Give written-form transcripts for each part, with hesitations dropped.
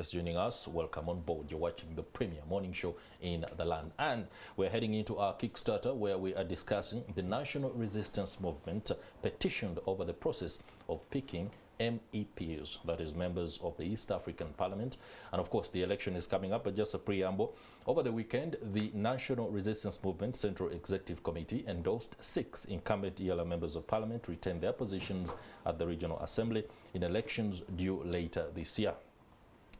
Just joining us, welcome on board. You're watching the premier morning show in the land, and we're heading into our Kickstarter where we are discussing the national resistance movement petitioned over the process of picking MEPs, that is members of the East African Parliament. And of course the election is coming up, but just a preamble. Over the weekend, the National Resistance Movement Central Executive Committee endorsed 6 incumbent EALA members of Parliament to retain their positions at the Regional Assembly in elections due later this year.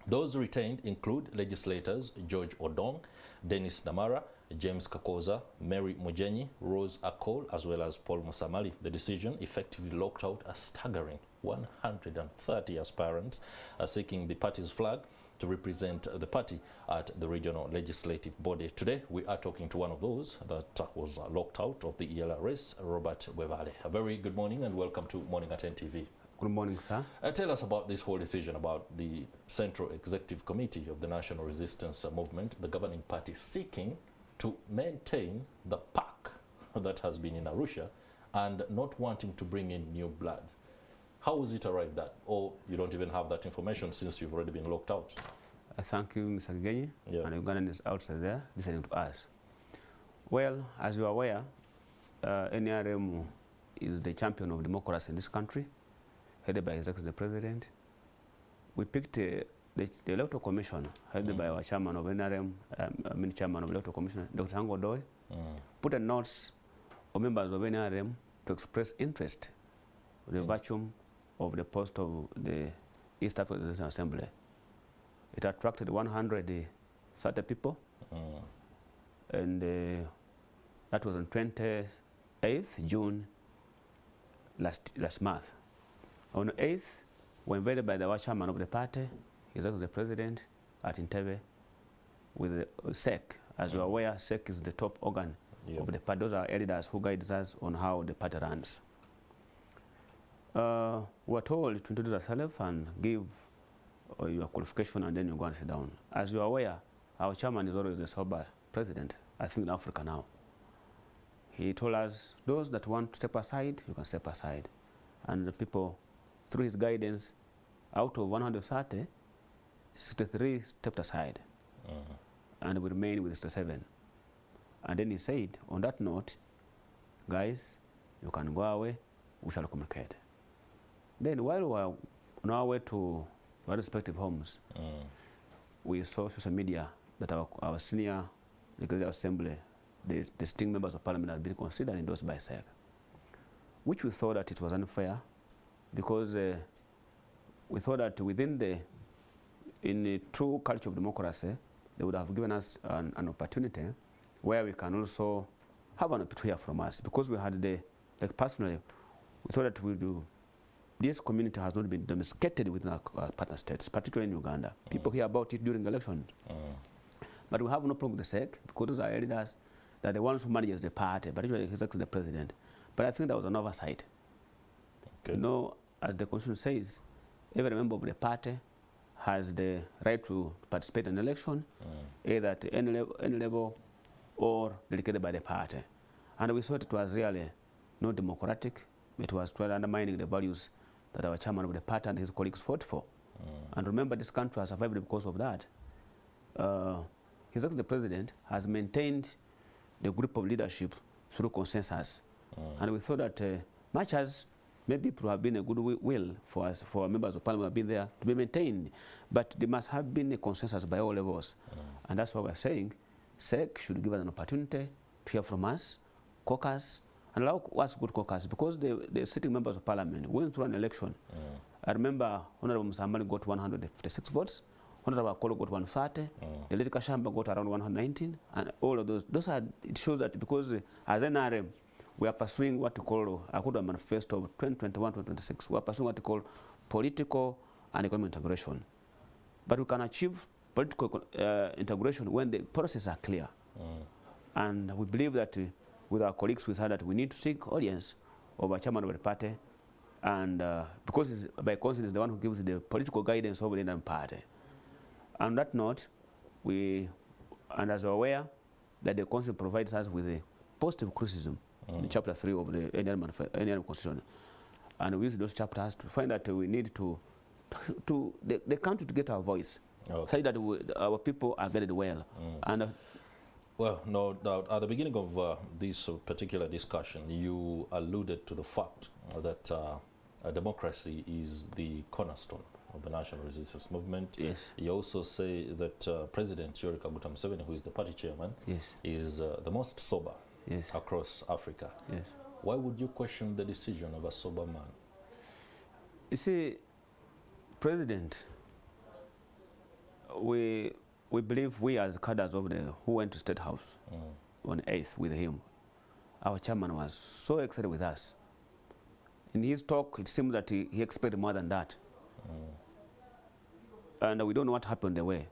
Those retained include legislators George Odong, Dennis Namara, James Kakoza, Mary Mujenyi, Rose Akol, as well as Paul Musamali. The decision effectively locked out a staggering 130 aspirants seeking the party's flag to represent the party at the regional legislative body. Today, we are talking to one of those that was locked out of the EALA race, Robert Webale. A very good morning and welcome to Morning at NTV. Good morning, sir. Tell us about this whole decision about the Central Executive Committee of the National Resistance Movement, the governing party, seeking to maintain the pack that has been in Arusha and not wanting to bring in new blood. How was it arrived at? Or you don't even have that information since you've already been locked out? Thank you, Mr. Genyi, and Ugandans outside there listening to us. Well, as you are aware, NRM is the champion of democracy in this country, headed by His Excellency the President. We picked the Electoral Commission, headed by our chairman of NRM, chairman of the Electoral Commission, Dr. Hango Doi, put a note of members of NRM to express interest in the virtue of the post of the East African Resistance Assembly. It attracted 130 people, and that was on 28th June last month. On the 8th, we were invited by the chairman of the party, His Excellency the President, at NTV, with the SEC. As you are aware, SEC is the top organ of the party. Those are elders who guide us on how the party runs. We were told to introduce ourselves and give your qualification, and then you go and sit down. As you are aware, our chairman is always the sober president, I think in Africa now. He told us, those that want to step aside, you can step aside. And the people, through his guidance, out of 130, 63 stepped aside, and we remained with 67. And then he said, on that note, guys, you can go away, we shall communicate. Then while we were on our way to our respective homes, we saw social media that our senior Legislative Assembly, the distinct members of Parliament, had been considered endorsed by SEC, which we thought that it was unfair, because we thought that in the true culture of democracy, they would have given us an opportunity where we can also have an opportunity to hear from us, because we had like personally, we thought that this community has not been domesticated within our partner states, particularly in Uganda. People hear about it during elections. But we have no problem with the SEC, because those are elders that the ones who manage the party, particularly His Excellency the President. But I think that was an oversight. You know, as the Constitution says, every member of the party has the right to participate in an election, either at any level or delegated by the party. And we thought it was really not democratic. It was undermining the values that our chairman of the party and his colleagues fought for. And remember, this country has survived because of that. His Excellency the President has maintained the group of leadership through consensus. And we thought that much as maybe it would have been a good will for us, for members of Parliament, have been there to be maintained, but there must have been a consensus by all levels. And that's why we're saying SEC should give us an opportunity to hear from us, caucus, and allow us good caucus, because the sitting members of Parliament went through an election. I remember Honorable Musamali got 156 votes, Honorable Akolo got 130, the Lady Kashamba got around 119, and all of those are, it shows that because as NRM, we are pursuing what we call a manifesto of 2021-2026. We are pursuing what we call political and economic integration. But we can achieve political integration when the processes are clear. And we believe that with our colleagues, we said that we need to seek audience of our chairman of the party, and because by consent is the one who gives the political guidance over the NRM party. On that note, and as you're aware, that the Constitution provides us with a positive criticism in Chapter 3 of the NRM Constitution. And we use those chapters to find that we need the country to get our voice so that our people are getting well. And well, no doubt, at the beginning of this particular discussion, you alluded to the fact that democracy is the cornerstone of the national resistance movement. Yes. You also say that President Yoweri Kaguta Museveni, who is the party chairman, yes, is the most sober, yes, across Africa. Yes. Why would you question the decision of a sober man? You see, President, we believe, we as cadres of the who went to State House on 8th with him, our chairman was so excited with us. In his talk, it seemed that he expected more than that. And we don't know what happened the way.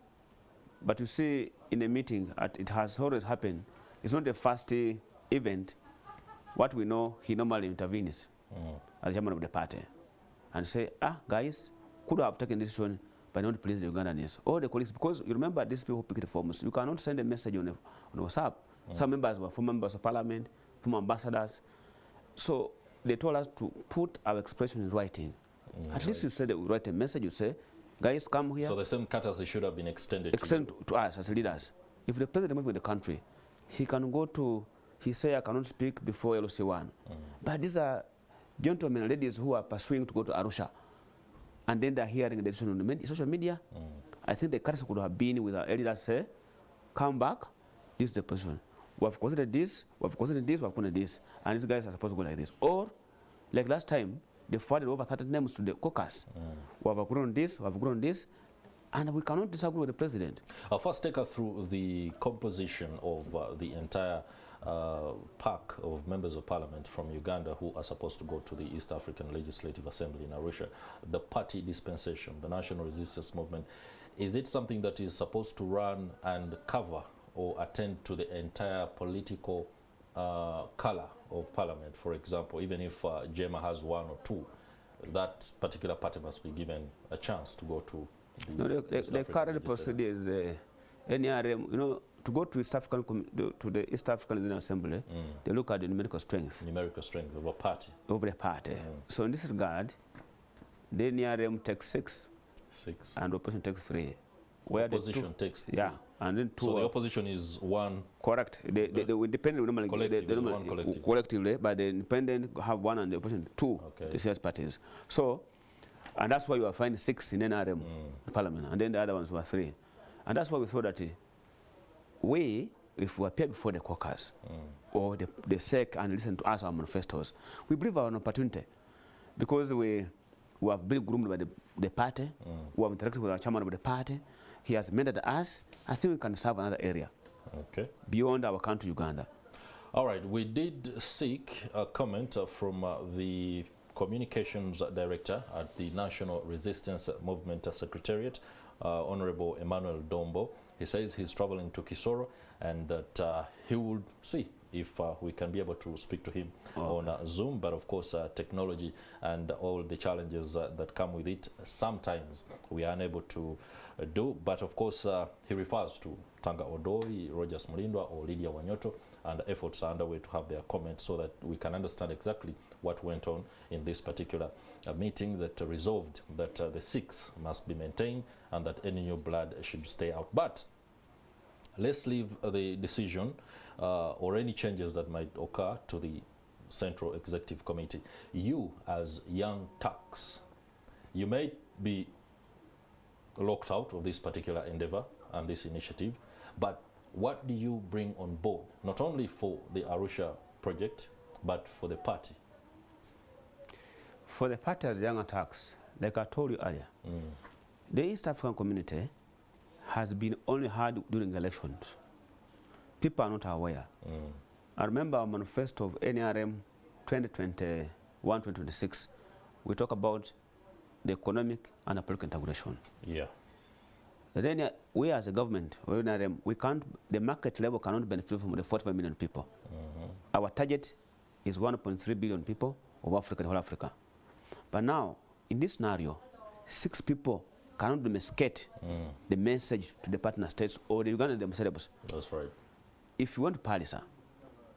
But you see, in a meeting, it has always happened. It's not the first event. What we know, he normally intervenes as chairman of the party and say, guys, could have taken this decision by not please the Ugandans or the colleagues, because you remember these people pick the forms. You cannot send a message on WhatsApp. Some members were former members of parliament, former ambassadors. So they told us to put our expression in writing. At least you said that we write a message, you say, guys, come here. So the same courtesy should have been extended to us as leaders. If the president moves in the country, he can go to, he say, I cannot speak before LC1. But these are gentlemen and ladies who are pursuing to go to Arusha. And then they're hearing the decision on the social media. I think the courtesy could have been with our elders, say, come back, this is the position. We have considered this, we have considered this, we have considered this, and these guys are supposed to go like this. Or, like last time, they forwarded over 30 names to the caucus. We have agreed on this, we have agreed on this, and we cannot disagree with the president. I'll first take us through the composition of the entire pack of members of parliament from Uganda who are supposed to go to the East African Legislative Assembly in Arusha. The party dispensation, the national resistance movement, is it something that is supposed to run and cover or attend to the entire political color of parliament? For example, even if JEMA has one or two, that particular party must be given a chance to go to the current procedure is NRM, you know, to go to East African to the East African Legislative Assembly, they look at the numerical strength. Numerical strength of a party. Over a party. So in this regard, the NRM takes 6. And opposition takes 3. Where opposition takes 3. Yeah, and then 2. So the opposition is 1. Correct. The independent normally collectively, but the independent have 1 and the opposition 2. Okay. The sales parties. So, and that's why you will find 6 in NRM parliament, and then the other ones were 3. And that's why we thought that we, if we appear before the caucus or the SEC and listen to us, our manifestos, we believe our opportunity, because we have been groomed by the party, we have interacted with our chairman of the party, he has mentored us. I think we can serve another area beyond our country, Uganda. All right, we did seek a comment from the Communications Director at the National Resistance Movement Secretariat, Honorable Emmanuel Dombo. He says he's traveling to Kisoro and that he will see if we can be able to speak to him on Zoom. But of course, technology and all the challenges that come with it, sometimes we are unable to do. But of course, he refers to Tanga Odoi, Rogers Mulindwa, or Lydia Wanyoto, and efforts are underway to have their comments so that we can understand exactly what went on in this particular meeting that resolved that the 6 must be maintained and that any new blood should stay out. But let's leave the decision or any changes that might occur to the Central Executive Committee. You, as young Turks, you may be locked out of this particular endeavor and this initiative, but what do you bring on board, not only for the Arusha project, but for the party? For the party as young Turks, like I told you earlier, the East African community has been only heard during elections. People are not aware. I remember our manifesto of NRM 2021-2026, we talk about the economic and political integration. Yeah. Then we as a government, NRM, we can't, the market level cannot benefit from the 45 million people. Our target is 1.3 billion people of Africa, the whole Africa. But now, in this scenario, 6 people cannot domesticate the message to the partner states or the Uganda themselves. That's right. If you went to Palisa,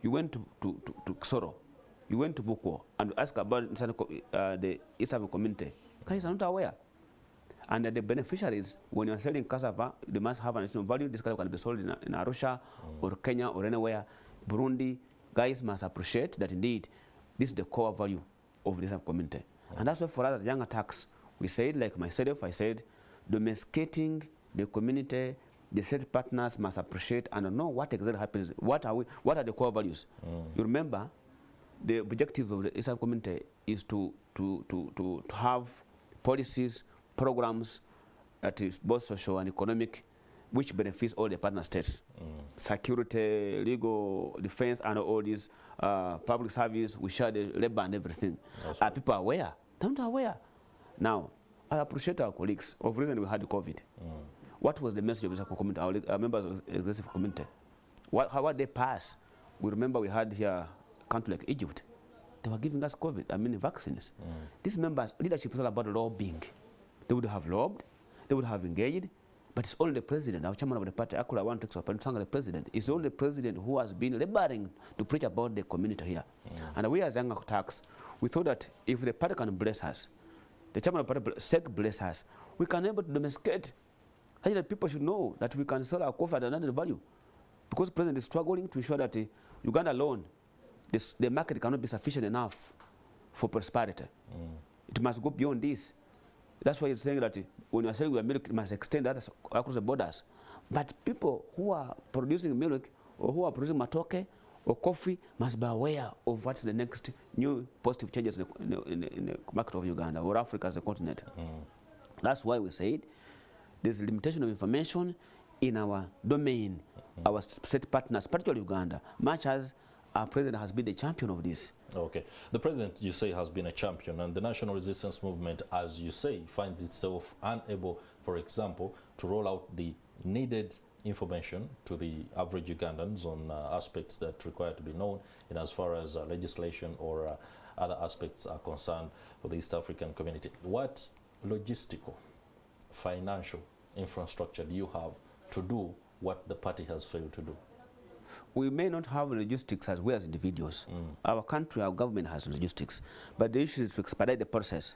you went to Kisoro, you went to Buko, and ask about the East African community, guys are not aware. And the beneficiaries, when you're selling cassava, they must have an additional value. This cassava can be sold in Arusha or Kenya or anywhere. Burundi, guys must appreciate that indeed this is the core value of this community. And that's why for us as young attacks, we said, like myself, I said, domesticating the community, the state partners must appreciate and know what exactly happens. What are the core values? You remember, the objective of the Eastern community is to have policies, programs that is both social and economic, which benefits all the partner states. Security, legal, defense, and all these public service, we share the labor and everything. Are people aware? They're not aware. Now, I appreciate our colleagues. Of reason we had COVID. What was the message of the community, our members of the executive committee? How they pass? We remember we had here a country like Egypt. They were giving us COVID, vaccines. These members, leadership is all about lobbying. They would have lobbied, they would have engaged, but it's only the president, our chairman of the party, I want to thank the president. It's only the president who has been laboring to preach about the community here. And we as young attacks, we thought that if the party can bless us, the chairman of the party bless us, we can be able to domesticate. That people should know that we can sell our coffee at another value. Because the president is struggling to ensure that Uganda alone, the market cannot be sufficient enough for prosperity. It must go beyond this. That's why he's saying that when you're selling your milk, it must extend that across the borders. But people who are producing milk or who are producing matoke or coffee must be aware of what's the next new positive changes in the market of Uganda or Africa as a continent. That's why we said there's a limitation of information in our domain, our state partners, particularly Uganda, much as our president has been the champion of this. Okay. The president, you say, has been a champion, and the national resistance movement, as you say, finds itself unable, for example, to roll out the needed information to the average Ugandans on aspects that require to be known in as far as legislation or other aspects are concerned for the East African community. What logistical, financial infrastructure do you have to do what the party has failed to do? We may not have logistics as we as individuals. Our country, our government has logistics. But the issue is to expedite the process.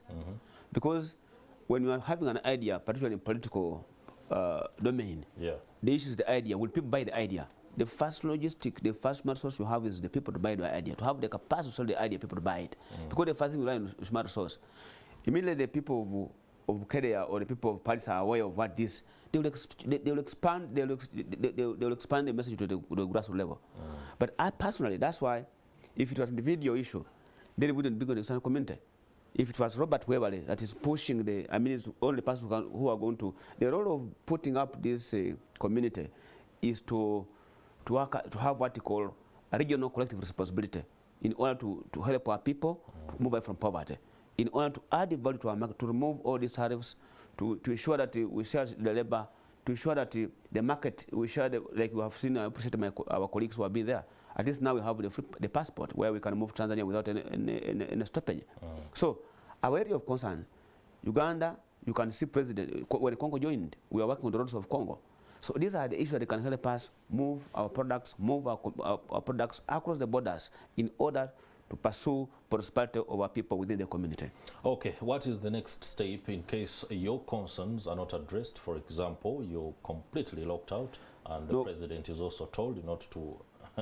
Because when you are having an idea, particularly in political domain, the issue is the idea. Will people buy the idea? The first logistic, the first smart resource you have is the people to buy the idea. To have the capacity to sell the idea, people to buy it. Because the first thing you rely on smart resource. Immediately the people of Kenya or the people of Paris are aware of what this, they will expand the message to the grassroots level. But I personally, that's why, if it was an individual issue, then it wouldn't be going to the community. If it was Robert Weberly that is pushing the, it's only person who are going to, the role of putting up this community is to have what you call a regional collective responsibility in order to help our people to move away from poverty, in order to add the value to our market, to remove all these tariffs, to ensure that we share the labor, to ensure that the market, we share, like we have seen, I appreciate our colleagues who have been there. At least now we have the passport where we can move Tanzania without any stoppage. So our area of concern, Uganda, you can see President, when Congo joined, we are working on the roads of Congo. So these are the issues that can help us move our products, across the borders in order to pursue prosperity of our people within the community. Okay, what is the next step in case your concerns are not addressed? For example, you're completely locked out and the president is also told not to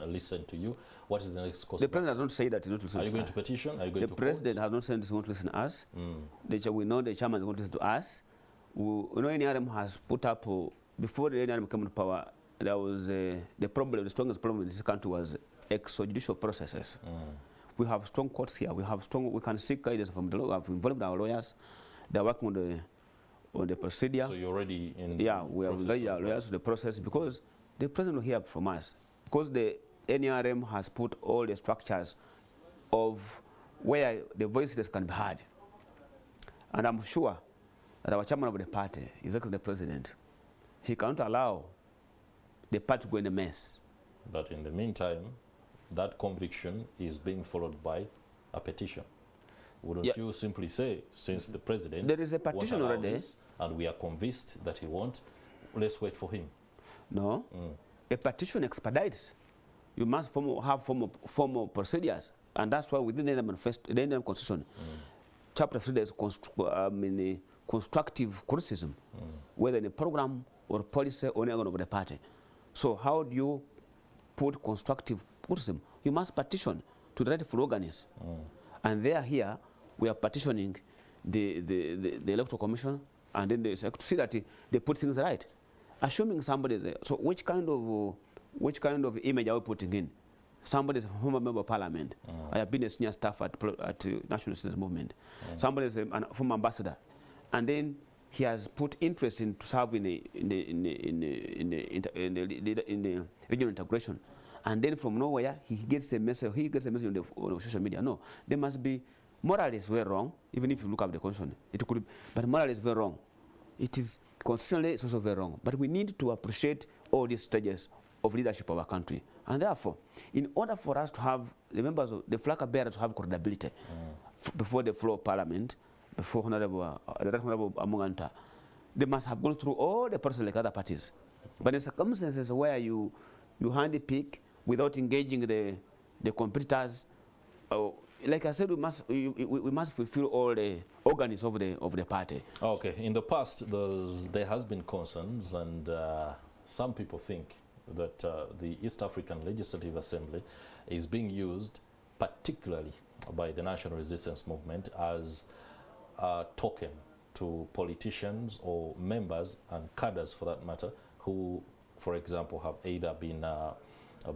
listen to you. What is the next course? The president has not said that he wants to listen. Are you going to petition? Are you going to The president has not said he wants to listen to us. We know the chairman is going to listen to us. We know NRM has put up, before the NRM came to power, there was the strongest problem in this country was extrajudicial processes. We have strong courts here. We can seek guidance from the law. We have involved our lawyers. They're working on the procedure. So you're already in we have engaged our lawyers to the process because the president will hear from us. Because the NRM has put all the structures of where the voices can be heard. And I'm sure that our chairman of the party, exactly the president, he cannot allow the party to go in a mess. But in the meantime, that conviction is being followed by a petition. Wouldn't you simply say, since the president there is a petition already, and we are convinced that he won't, let's wait for him? No. A petition expedites. You must have formal procedures, and that's why within the NRM Constitution, Chapter 3 there's constructive criticism, whether in a program or policy or any organ of the party. So how do you put constructive criticism? You must petition to the rightful organs. And here, we are petitioning the Electoral Commission, and then they see that they put things right. Assuming somebody is, so which kind of image are we putting in? Somebody is a former member of parliament. I have been a senior staff at National Citizens Movement. Somebody is a former ambassador, and then he has put interest in to serve in the regional integration, and then from nowhere he gets a message. He gets a message on the social media. No, there must be morally is very wrong. Even if you look up the constitution, it could, but morally is very wrong. It is constitutionally it's also very wrong. But we need to appreciate all these stages of leadership of our country, and therefore, in order for us to have the members of the flag bearers to have credibility before the floor of parliament, before Honorable Amunganta, they must have gone through all the process like other parties. But in circumstances where you handpick without engaging the competitors, like I said, we must fulfill all the organs of the party. Okay. In the past, there has been concerns, and some people think that the East African Legislative Assembly is being used, particularly by the National Resistance Movement, as a token to politicians or members and cadres, for that matter, who, for example, have either been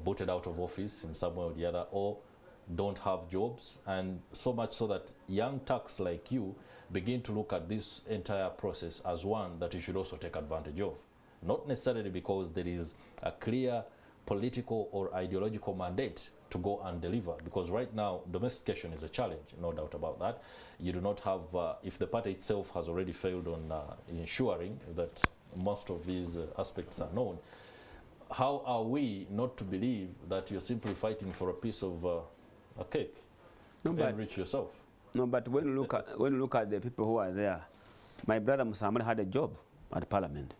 booted out of office in some way or the other, or don't have jobs, and so much so that young Turks like you begin to look at this entire process as one that you should also take advantage of. Not necessarily because there is a clear political or ideological mandate to go and deliver, because right now domestication is a challenge, no doubt about that. You do not have, if the party itself has already failed on ensuring that most of these aspects are known, how are we not to believe that you're simply fighting for a piece of a cake to enrich yourself? No, but when you look at the people who are there, my brother Musamman had a job at Parliament.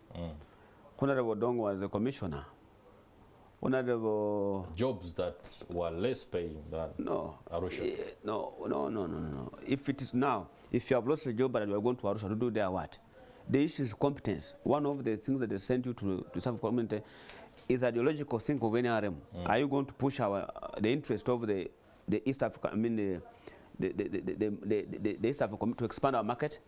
Honorable Dong was a commissioner. Honorable jobs that were less paying than Arusha. No. If it is now, if you have lost a job and you are going to Arusha to do there what? The issue is competence. One of the things that they sent you to serve community is ideological thing of NRM. Are you going to push the interest of the East Africa? I mean the East Africa to expand our market.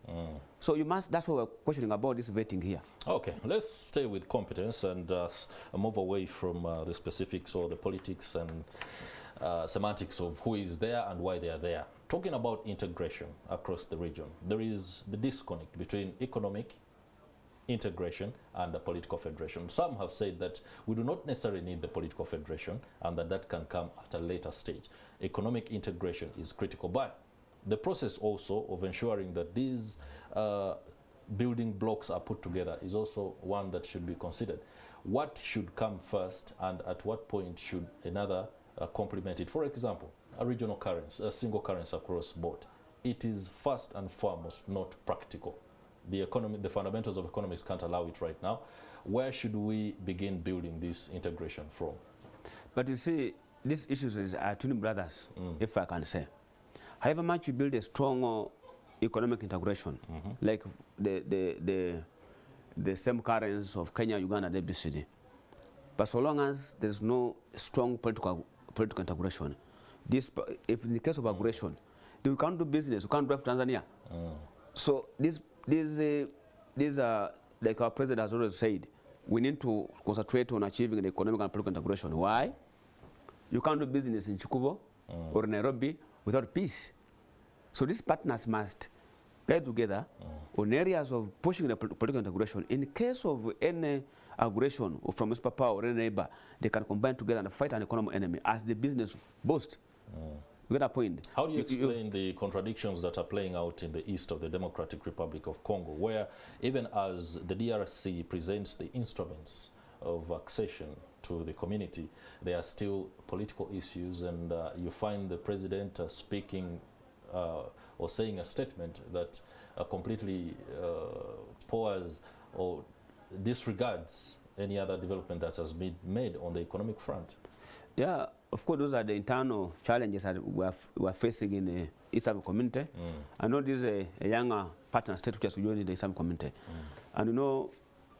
So you must. That's what we're questioning about this vetting here. Okay, let's stay with competence and move away from the specifics or the politics and semantics of who is there and why they are there. Talking about integration across the region, there is the disconnect between economic integration and the political federation. Some have said that we do not necessarily need the political federation and that can come at a later stage. Economic integration is critical, but the process also of ensuring that these building blocks are put together is also one that should be considered. What should come first, and at what point should another complement it? For example, a regional currency, a single currency across board. It is first and foremost not practical. The fundamentals of economics can't allow it right now. Where should we begin building this integration from? But you see, these issues are twin brothers, if I can say. However much you build a strong economic integration, like the same currency of Kenya, Uganda, and ABCD. But so long as there's no strong political integration, if in the case of aggression, you can't do business, you can't drive Tanzania. So these are, like our president has always said, we need to concentrate on achieving the economic and political integration. Why? You can't do business in Chukubo or Nairobi without peace. So these partners must get together on areas of pushing the political integration. In case of any aggression from a superpower or any neighbor, they can combine together and fight an economic enemy as the business boost. You get a point. How do you explain the contradictions that are playing out in the east of the Democratic Republic of Congo, where even as the DRC presents the instruments of accession to the community, there are still political issues, and you find the president speaking or saying a statement that completely pours or disregards any other development that has been made on the economic front. Yeah, of course, those are the internal challenges that we are facing in the East African community. I know this is a younger partner states which are joining the Islamic community. And you know,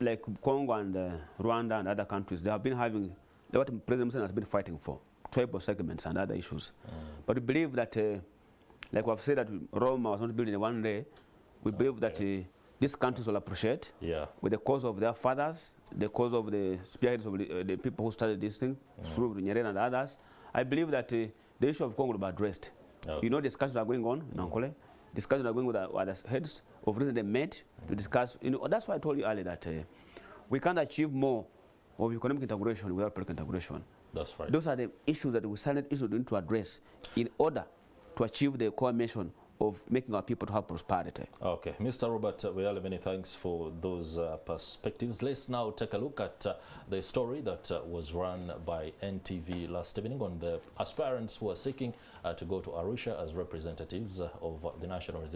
like Congo and Rwanda and other countries, they have been having what President Museveni has been fighting for, tribal segments and other issues. But we believe that, like we have said, that Rome was not built in one day. We believe that these countries will appreciate with the cause of their fathers, the cause of the spirits of the people who started this thing, through Nyerere and others. I believe that the issue of Congo will be addressed. You know, discussions are going on in Ankole. Discussions are going with other heads of reason they met to discuss. You know, that's why I told you earlier that we can't achieve more of economic integration without political integration. That's right. Those are the issues that we silent issues we need to address in order to achieve the core mission of making our people to have prosperity. Okay, Mr. Robert EALA, many thanks for those perspectives. Let's now take a look at the story that was run by NTV last evening on the aspirants who are seeking to go to Arusha as representatives of the National Resistance